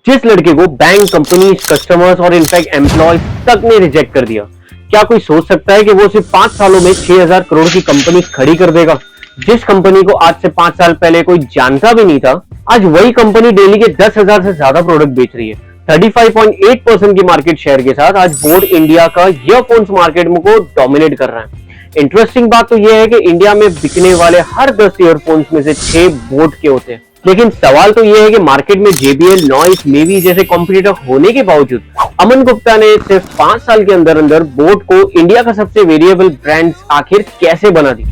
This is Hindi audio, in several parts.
जिस लड़के को बैंक, कंपनीज, कस्टमर्स और इनफैक्ट एम्प्लॉयज तक ने रिजेक्ट कर दिया। क्या कोई सोच सकता है कि वो सिर्फ 5 सालों में 6000 करोड़ की कंपनी खड़ी कर देगा? जिस कंपनी को आज से 5 साल पहले कोई जानता भी नहीं था, आज वही कंपनी डेली के 10,000 से ज्यादा प्रोडक्ट बेच रही है। 35.8% की मार्केट शेयर के साथ आज बोट इंडिया का ईयरफोन्स मार्केट को डोमिनेट कर रहा है। इंटरेस्टिंग बात तो यह है कि इंडिया में बिकने वाले हर 10 ईयरफोन्स में से 6 बोट के होते हैं। लेकिन सवाल तो यह है कि मार्केट में JBL, नॉइस, मेवी जैसे कॉम्पिटिटर होने के बावजूद अमन गुप्ता ने सिर्फ 5 साल के अंदर अंदर बोट को इंडिया का सबसे वेरिएबल ब्रांड आखिर कैसे बना दी?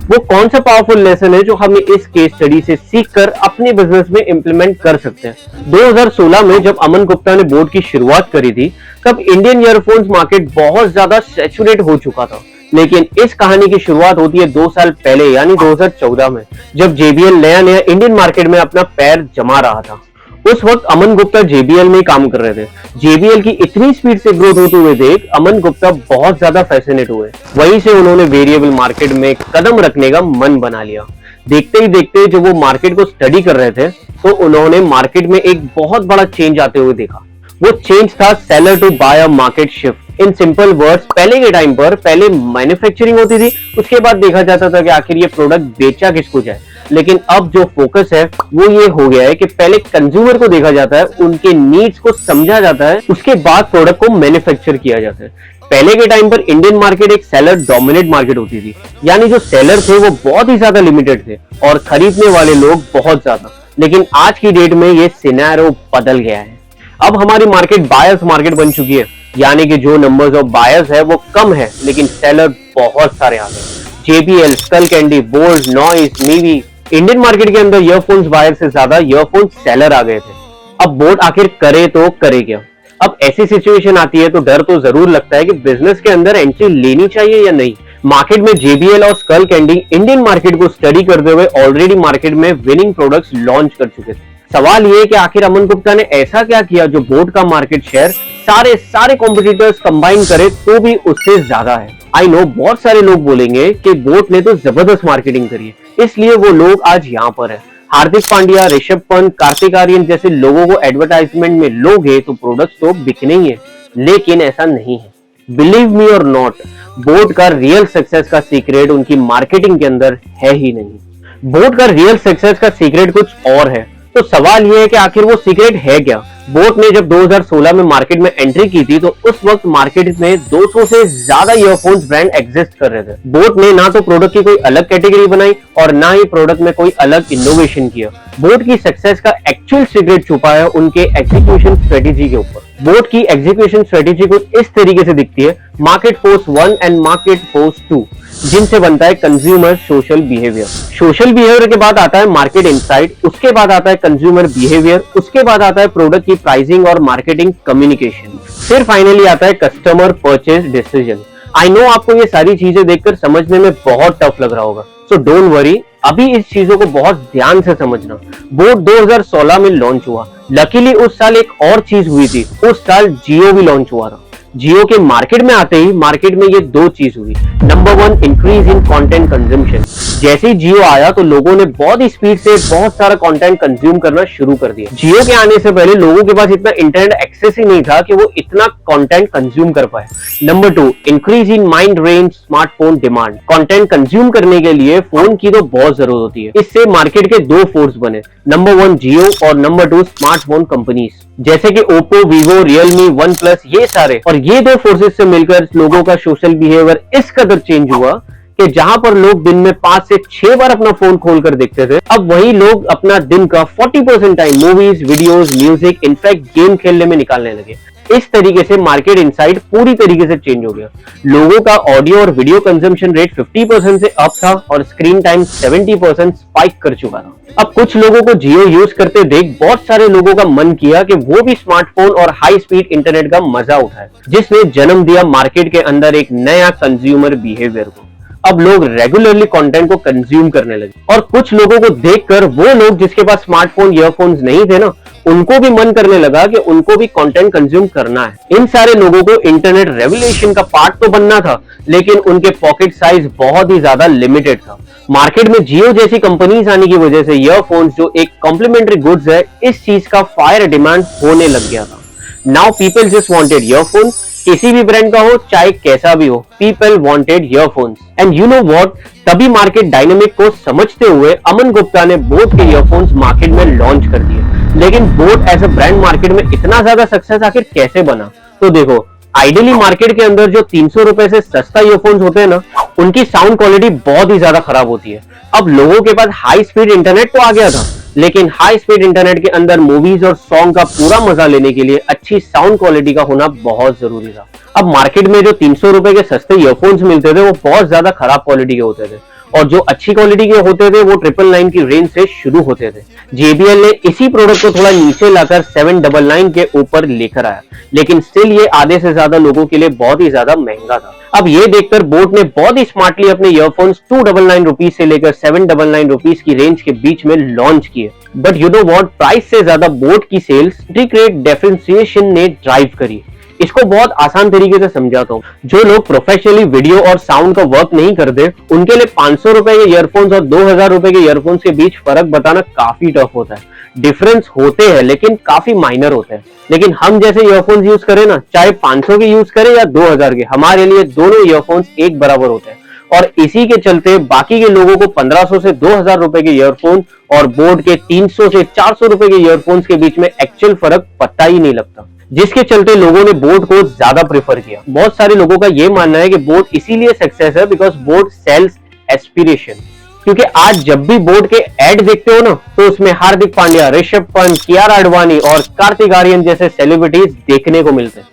वो कौन सा पावरफुल लेसन है जो हमें इस केस स्टडी से सीखकर अपने बिजनेस में इंप्लीमेंट कर सकते हैं? 2016 में जब अमन गुप्ता ने बोट की शुरुआत करी थी, तब इंडियन ईयरफोन्स मार्केट बहुत ज्यादा सैचुरेट हो चुका था। लेकिन इस कहानी की शुरुआत होती है 2 साल पहले यानी 2014 में, जब JBL नया नया इंडियन मार्केट में अपना पैर जमा रहा था। उस वक्त अमन गुप्ता JBL में काम कर रहे थे। JBL की इतनी स्पीड से ग्रोथ होते हुए देख अमन गुप्ता बहुत ज्यादा फैसिनेट हुए। वहीं से उन्होंने वेरिएबल मार्केट में कदम रखने का मन बना लिया। देखते ही देखते जब वो मार्केट को स्टडी कर रहे थे, तो उन्होंने मार्केट में एक बहुत बड़ा चेंज आते हुए देखा। वो चेंज था seller to buyer market shift. In simple words, पहले के टाइम पर पहले मैन्युफैक्चरिंग होती थी, उसके बाद देखा जाता था कि आखिर ये प्रोडक्ट बेचा किसको जाए। लेकिन अब जो फोकस है वो ये हो गया है कि पहले कंज्यूमर को देखा जाता है, उनके नीड्स को समझा जाता है, उसके बाद प्रोडक्ट को मैन्युफैक्चर किया जाता है। पहले के टाइम पर इंडियन मार्केट एक सेलर डोमिनेट मार्केट होती थी, यानी जो सेलर थे वो बहुत ही ज्यादा लिमिटेड थे और खरीदने वाले लोग बहुत ज्यादा। लेकिन आज की डेट में ये सिनेरियो बदल गया है। अब हमारी मार्केट बायर्स मार्केट बन चुकी है, यानी कि जो नंबर्स ऑफ बायर्स है वो कम है, लेकिन सेलर बहुत सारे आ गए। JBL, Skullcandy, boAt, Noise, Mivi, Indian market के अंदर ईयरफोन्स बायर से ज्यादा ईयरफोन सेलर आ गए थे। अब बोट आखिर करे तो करे क्या? अब ऐसी सिचुएशन आती है तो डर तो जरूर लगता है कि बिजनेस के अंदर एंट्री लेनी चाहिए या नहीं। मार्केट में JBL और स्कल कैंडी इंडियन मार्केट को स्टडी करते हुए ऑलरेडी मार्केट में विनिंग प्रोडक्ट्स लॉन्च कर चुके थे। सवाल ये है कि आखिर अमन गुप्ता ने ऐसा क्या किया जो बोट का मार्केट शेयर सारे कॉम्पिटिटर्स कंबाइन करे तो भी उससे ज्यादा है। आई नो बहुत सारे लोग बोलेंगे कि बोट ने तो जबरदस्त मार्केटिंग करी है, इसलिए वो लोग आज यहाँ पर है। हार्दिक पांड्या, ऋषभ पंत, कार्तिक आर्यन जैसे लोगों को एडवर्टाइजमेंट में लोगे तो प्रोडक्ट्स तो बिकने ही है, लेकिन ऐसा नहीं है। बिलीव मी और नॉट, बोट का रियल सक्सेस का सीक्रेट उनकी मार्केटिंग के अंदर है ही नहीं। बोट का रियल सक्सेस का सीक्रेट कुछ और है। तो सवाल यह है कि आखिर वो सीक्रेट है क्या? बोट ने जब 2016 में मार्केट में एंट्री की थी, तो उस वक्त मार्केट में 200 से ज्यादा ईयरफोन्स ब्रांड एग्जिस्ट कर रहे थे। बोट ने ना तो प्रोडक्ट की कोई अलग कैटेगरी बनाई और ना ही प्रोडक्ट में कोई अलग इनोवेशन किया। बोट की सक्सेस का एक्चुअल सीक्रेट छुपा है उनके एग्जीक्यूशन स्ट्रेटेजी के ऊपर। बोट की एग्जीक्यूशन स्ट्रेटेजी कुछ इस तरीके से दिखती है: market force 1 and market force 2, जिनसे बनता है consumer social behaviour. Social behaviour के बाद आता है मार्केट इनसाइट, उसके बाद आता है कंज्यूमर बिहेवियर, उसके बाद आता है प्रोडक्ट की प्राइसिंग और मार्केटिंग कम्युनिकेशन, फिर फाइनली आता है customer purchase decision. I know आपको ये सारी चीजें देखकर समझने में बहुत टफ लग रहा होगा, सो डोंट वरी, अभी इस चीजों को बहुत ध्यान से समझना। बोट 2016 में लॉन्च हुआ। लकीली उस साल एक और चीज हुई थी, उस साल जियो भी लॉन्च हुआ था। जियो के मार्केट में आते ही मार्केट में ये 2 चीज हुई। Number 1, increase in content consumption. जैसे ही जियो आया तो लोगों ने बहुत ही स्पीड से बहुत सारा कंटेंट कंज्यूम करना शुरू कर दिया। जियो के आने से पहले लोगों के पास इतना इंटरनेट एक्सेस ही नहीं था कि वो इतना कंटेंट कंज्यूम कर पाए। Number 2, increase in mind range smartphone demand. Content consume करने के लिए फोन की तो बहुत जरूरत होती है। इससे मार्केट के 2 फोर्स बने, नंबर 1 जियो और नंबर 2 स्मार्टफोन कंपनीज जैसे कि Oppo, Vivo, Realme, one plus, ये सारे। और ये 2 फोर्सेस से मिलकर लोगों का सोशल बिहेवियर इस कदर चेंज हुआ कि जहां पर लोग दिन में 5 से 6 बार अपना फोन खोलकर देखते थे, अब वही लोग अपना दिन का 40% time movies, videos, music, in fact game खेलने में निकालने लगे। इस तरीके से मार्केट इनसाइट पूरी तरीके से चेंज हो गया। लोगों का ऑडियो और वीडियो कंजम्पशन रेट 50% से अप था और स्क्रीन टाइम 70% स्पाइक कर चुका था। अब कुछ लोगों को जियो यूज करते देख बहुत सारे लोगों का मन किया कि वो भी स्मार्टफोन और हाई स्पीड इंटरनेट का मजा उठाए, जिसने जन्म दिया मार्केट के अंदर एक नया कंज्यूमर बिहेवियर को। अब लोग रेगुलरली कंटेंट को कंज्यूम करने लगे और कुछ लोगों को देखकर वो लोग जिसके पास स्मार्टफोन ईयरफोन्स नहीं थे ना, उनको भी मन करने लगा कि उनको भी कंटेंट कंज्यूम करना है। इन सारे लोगों को इंटरनेट रेवोल्यूशन का पार्ट तो बनना था, लेकिन उनके पॉकेट साइज बहुत ही ज्यादा लिमिटेड था। मार्केट में जियो जैसी कंपनीज आने की वजह से ईयरफोन्स जो एक कॉम्प्लीमेंट्री गुड्स है, इस चीज का फायर डिमांड होने लग गया था। Now people just wanted earphones, किसी भी ब्रांड का हो चाहे कैसा भी हो, people wanted earphones. And you know what, तभी मार्केट डायनेमिक को समझते हुए अमन गुप्ता ने बोट के ईयरफोन्स मार्केट में लॉन्च कर दिए। लेकिन boAt as a brand market में इतना ज्यादा सक्सेस आखिर कैसे बना? तो देखो, आइडियली मार्केट के अंदर जो 300 रुपए से सस्ता ईयरफोन्स होते हैं ना, उनकी साउंड क्वालिटी बहुत ही ज्यादा खराब होती है। अब लोगों के पास हाई स्पीड इंटरनेट तो आ गया था, लेकिन हाई स्पीड इंटरनेट के अंदर मूवीज और सॉन्ग का पूरा मजा लेने के लिए अच्छी साउंड क्वालिटी का होना बहुत जरूरी था। अब मार्केट में जो 300 रुपए के सस्ते ईयरफोन्स मिलते थे, वो बहुत ज्यादा खराब क्वालिटी के होते थे, और जो अच्छी क्वालिटी के होते थे वो 999 की रेंज से शुरू होते थे। JBL ने इसी प्रोडक्ट को थोड़ा नीचे लाकर 799 के ऊपर लेकर आया, लेकिन स्टिल ये आधे से ज्यादा लोगों के लिए बहुत ही ज्यादा महंगा था। अब ये देखकर बोट ने बहुत ही स्मार्टली अपने ईयरफोन्स 299 रुपीज से लेकर 799 रुपीज की रेंज के बीच में लॉन्च किए। But you know what, price से ज्यादा बोट की सेल्स इंटीग्रेटेड डिफरेंशिएशन ने ड्राइव करी। इसको बहुत आसान तरीके से समझाता हूँ। जो लोग प्रोफेशनली वीडियो और साउंड का वर्क नहीं करते, उनके लिए 500 रुपए के ईयरफोन्स और 2000 रुपए के ईयरफोन्स के बीच फर्क बताना काफी टफ होता है। डिफरेंस होते हैं लेकिन काफी माइनर होते हैं। लेकिन हम जैसे ईयरफोन्स यूज करें ना, चाहे 500 के यूज करें या 2000 के, हमारे लिए दोनों ईयरफोन्स एक बराबर होते हैं। और इसी के चलते बाकी के लोगों को 1500 से 2000 रुपए के ईयरफोन और बोट के 300 से 400 रुपए के ईयरफोन्स के बीच में एक्चुअल फर्क पता ही नहीं लगता, जिसके चलते लोगों ने बोट को ज्यादा प्रेफर किया। बहुत सारे लोगों का ये मानना है कि बोट इसीलिए सक्सेस है बिकॉज बोट सेल्स एस्पिरेशन। क्योंकि आज जब भी बोट के एड देखते हो ना, तो उसमें हार्दिक पांड्या, ऋषभ पंत, कियारा आडवाणी और कार्तिक आर्यन जैसे सेलिब्रिटीज देखने को मिलते हैं।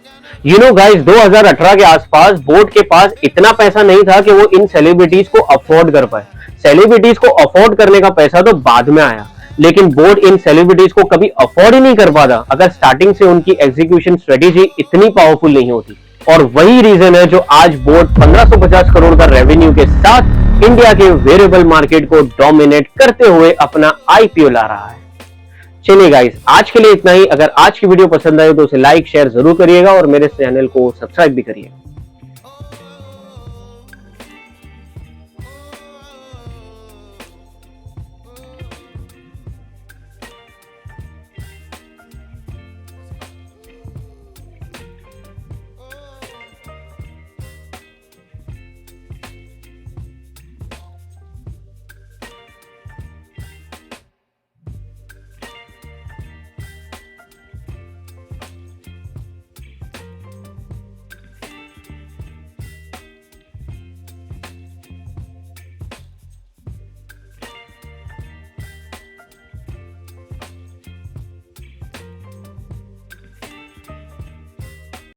यू नो गाइस, 2018 के आसपास बोट के पास इतना पैसा नहीं था कि वो इन सेलिब्रिटीज को अफोर्ड कर पाए। सेलिब्रिटीज को अफोर्ड करने का पैसा तो बाद में आया, लेकिन बोट इन सेलिब्रिटीज को कभी अफोर्ड ही नहीं कर पाता अगर स्टार्टिंग से उनकी एग्जीक्यूशन स्ट्रेटेजी इतनी पावरफुल नहीं होती। और वही रीजन है जो आज बोट 1550 करोड़ का रेवेन्यू के साथ इंडिया के वेरिएबल मार्केट को डोमिनेट करते हुए अपना IPO ला रहा है। चलिए गाइस, आज के लिए इतना ही। अगर आज की वीडियो पसंद आए तो उसे लाइक शेयर जरूर करिएगा और मेरे चैनल को सब्सक्राइब भी करिए।